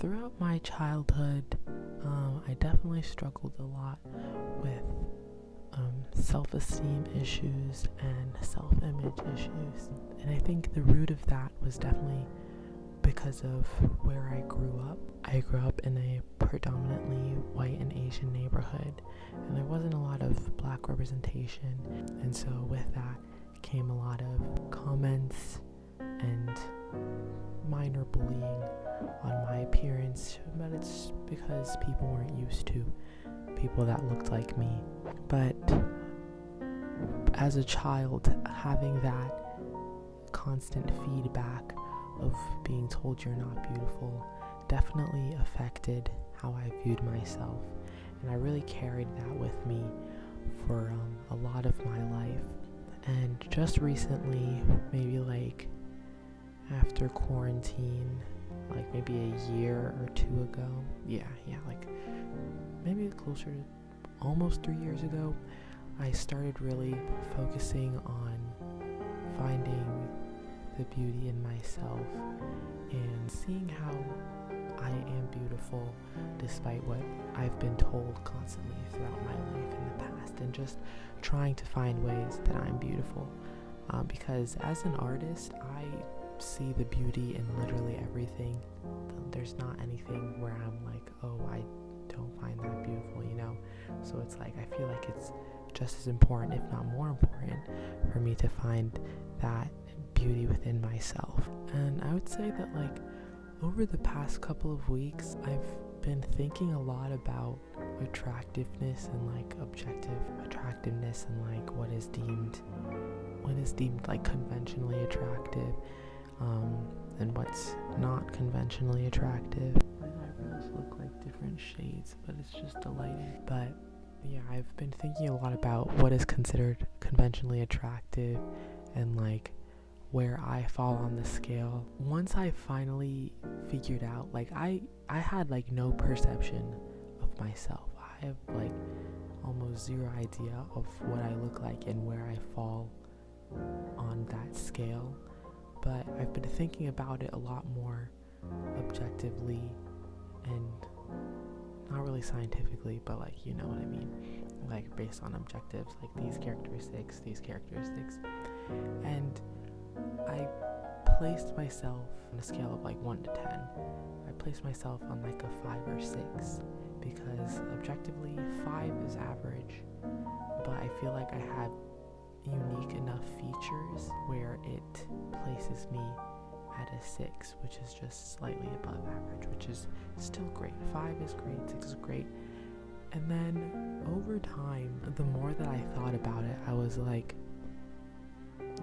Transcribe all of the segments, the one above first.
Throughout my childhood, I definitely struggled a lot with self-esteem issues and self-image issues. And I think the root of that was definitely because of where I grew up. I grew up in a predominantly white and Asian neighborhood, and there wasn't a lot of black representation. And so with that came a lot of comments and minor bullying on my appearance, but it's because people weren't used to people that looked like me. But as a child, having that constant feedback of being told you're not beautiful definitely affected how I viewed myself, and I really carried that with me for a lot of my life. And just recently, maybe like after quarantine, like maybe a year or two ago, like maybe closer to almost 3 years ago, I started really focusing on finding the beauty in myself and seeing how I am beautiful despite what I've been told constantly throughout my life in the past, and just trying to find ways that I'm beautiful, because as an artist, I see the beauty in literally everything. There's not anything where I'm like, oh, I don't find that beautiful, so it's like I feel like it's just as important, if not more important, for me to find that beauty within myself. And I would say that like over the past couple of weeks, I've been thinking a lot about attractiveness and like objective attractiveness, and like what is deemed like conventionally attractive, and what's not conventionally attractive. My eyebrows look like different shades, but it's just a lighting. But yeah, I've been thinking a lot about what is considered conventionally attractive and like where I fall on the scale. Once I finally figured out, like I had like no perception of myself. I have like almost zero idea of what I look like and where I fall on that scale. But I've been thinking about it a lot more objectively and not really scientifically, but like, you know what I mean, like based on objectives, like these characteristics, and I placed myself on a scale of like 1 to 10. I placed myself on like a 5 or 6, because objectively 5 is average, but I feel like I have unique enough features where it places me at a 6, which is just slightly above average, which is still great. 5 is great, 6 is great. And then over time, the more that I thought about it, I was like,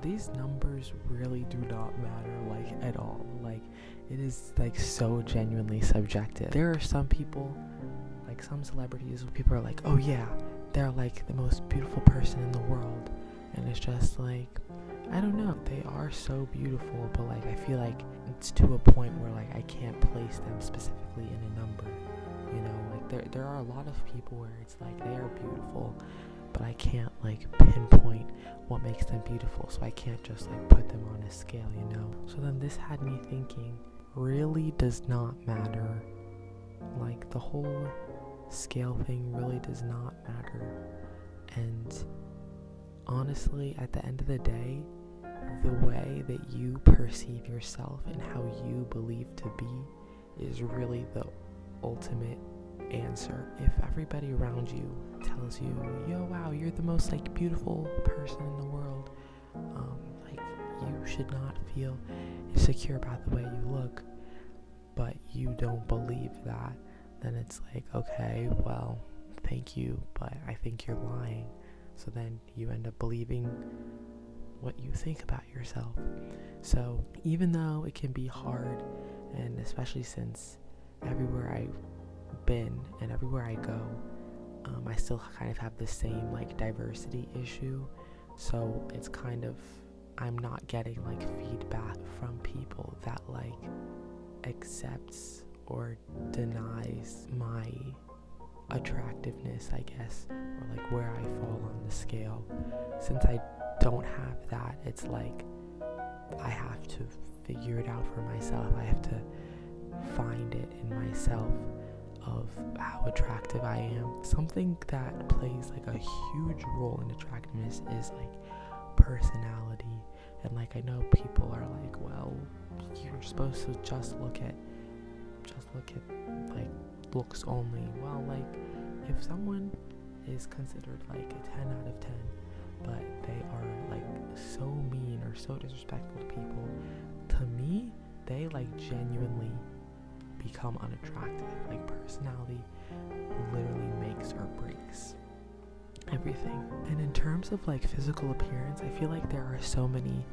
these numbers really do not matter, like at all. Like it is like so genuinely subjective. There are some people, like some celebrities, people are like, oh yeah, they're like the most beautiful person in the world. And it's just like, I don't know, they are so beautiful, but like I feel like it's to a point where like I can't place them specifically in a number, like there are a lot of people where it's like they are beautiful, but I can't like pinpoint what makes them beautiful, so I can't just like put them on a scale, So then this had me thinking, really does not matter. Like the whole scale thing really does not matter. And honestly, at the end of the day, the way that you perceive yourself and how you believe to be is really the ultimate answer. If everybody around you tells you, yo, wow, you're the most like beautiful person in the world, like you should not feel insecure about the way you look, but you don't believe that, then it's like, okay, well, thank you, but I think you're lying. So then you end up believing what you think about yourself. So even though it can be hard, and especially since everywhere I've been and everywhere I go, I still kind of have the same like diversity issue. So it's kind of, I'm not getting like feedback from people that like accepts or denies my attractiveness, I guess, or like where I fall on the scale. Since I don't have that, it's like I have to figure it out for myself. I have to find it in myself of how attractive I am. Something that plays like a huge role in attractiveness is like personality. And like I know people are like, well, you're supposed to just look at like looks only. Well, like if someone is considered like a 10 out of 10, but they are like so mean or so disrespectful to people, to me they like genuinely become unattractive. Like personality literally makes or breaks everything. And in terms of like physical appearance, I feel like there are so many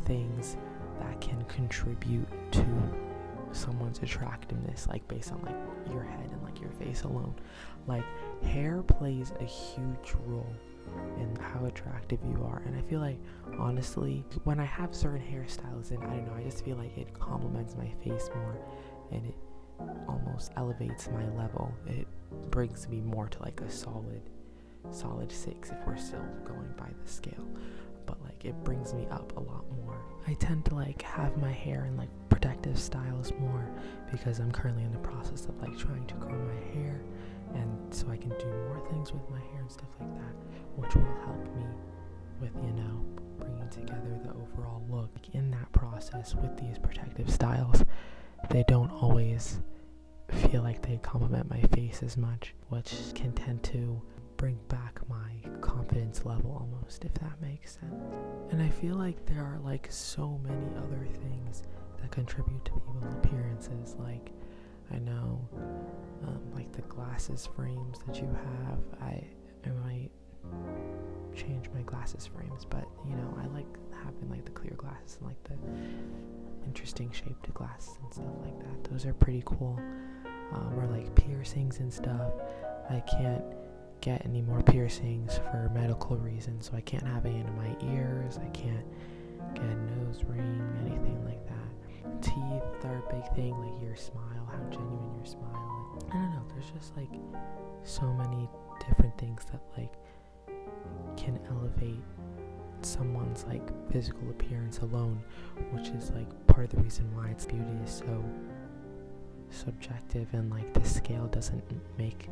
things that can contribute to someone's attractiveness, like based on like your head and like your face alone. Like hair plays a huge role in how attractive you are, and I feel like honestly when I have certain hairstyles and I don't know, I just feel like it complements my face more and it almost elevates my level. It brings me more to like a solid 6 if we're still going by the scale, but like it brings me up a lot more. I tend to like have my hair in like protective styles more because I'm currently in the process of like trying to grow my hair, and so I can do more things with my hair and stuff like that, which will help me with, you know, bringing together the overall look. In that process with these protective styles, they don't always feel like they complement my face as much, which can tend to bring back my confidence level almost, if that makes sense. And I feel like there are like so many other things that contribute to people's appearances. Like I know like the glasses frames that you have, I might change my glasses frames, but you know, I like having like the clear glasses and like the interesting shaped glasses and stuff like that. Those are pretty cool. Or like piercings and stuff. I can't get any more piercings for medical reasons, so I can't have any in my ears, I can't get a nose ring, anything like that. Teeth are a big thing, like your smile, how genuine your smile is. I don't know, there's just like so many different things that like can elevate someone's like physical appearance alone, which is like part of the reason why its beauty is so subjective, and like the scale doesn't make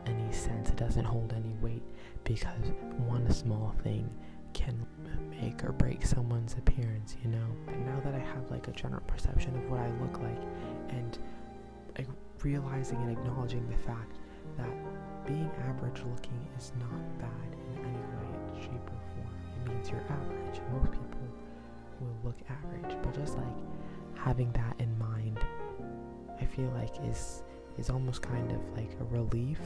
any sense, it doesn't hold any weight, because one small thing can make or break someone's appearance, you know. And now that I have like a general perception of what I look like, and like realizing and acknowledging the fact that being average looking is not bad in any way, shape, or form. It means you're average. Most people will look average, but just like having that in mind, I feel like is almost kind of like a relief,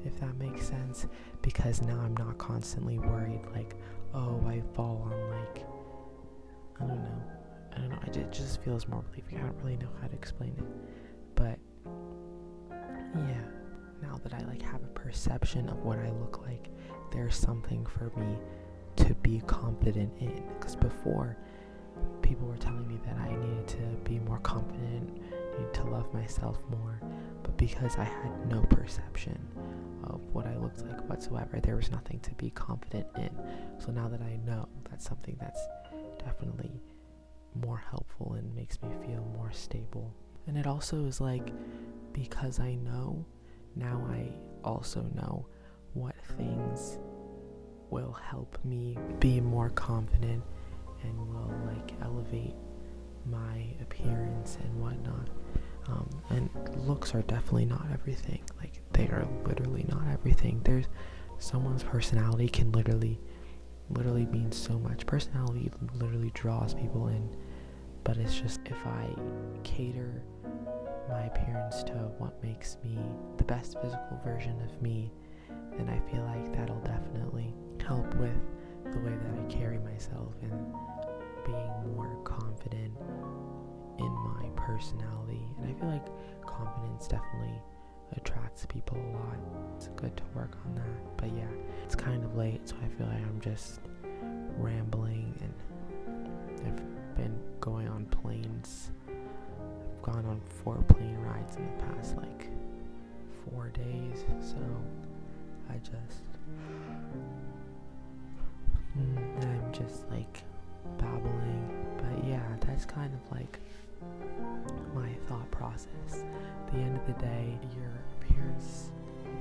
if that makes sense, because now I'm not constantly worried like, oh, I fall on like, I don't know, it just feels more relieving. I don't really know how to explain it, but yeah, now that I like have a perception of what I look like, there's something for me to be confident in, because before people were telling me that I needed to be more confident, needed to love myself more, but because I had no perception of what I looked like whatsoever, there was nothing to be confident in. So now that I know, that's something that's definitely more helpful and makes me feel more stable. And it also is like, because I know, now I also know what things will help me be more confident and will like elevate my appearance and whatnot. And looks are definitely not everything. Like they are literally not everything. There's someone's personality can literally mean so much. Personality literally draws people in, but it's just if I cater my appearance to what makes me the best physical version of me, then I feel like that'll definitely help with the way that I carry myself and being more confident in my personality. And I feel like confidence definitely attracts people a lot. It's good to work on that. But yeah, it's kind of late, so I feel like I'm just rambling, and I've been going on planes. I've gone on 4 plane rides in the past like 4 days, so I'm just like babbling. But yeah, that's kind of like my thought process. At the end of the day, your appearance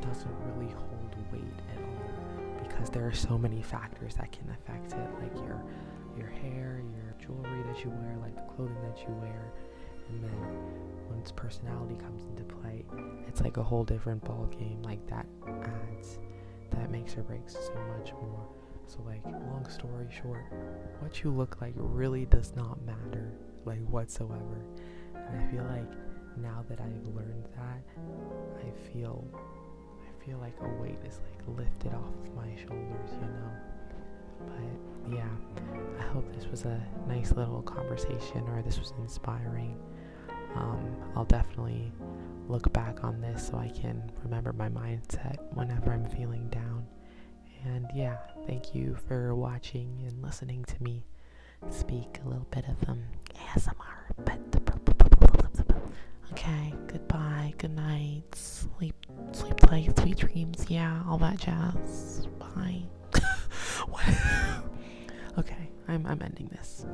doesn't really hold weight at all because there are so many factors that can affect it, like your hair, your jewelry that you wear, like the clothing that you wear, and then once personality comes into play, it's like a whole different ball game. Like that makes or breaks so much more. So like, long story short, what you look like really does not matter, like whatsoever. And I feel like now that I've learned that, I feel like a weight is like lifted off of my shoulders, you know. But yeah, I hope this was a nice little conversation, or this was inspiring. I'll definitely look back on this so I can remember my mindset whenever I'm feeling down. And yeah, thank you for watching and listening to me speak a little bit of ASMR. Okay, goodbye, good night, sleep tight, sweet dreams, yeah, all that jazz. Bye. Okay, I'm ending this.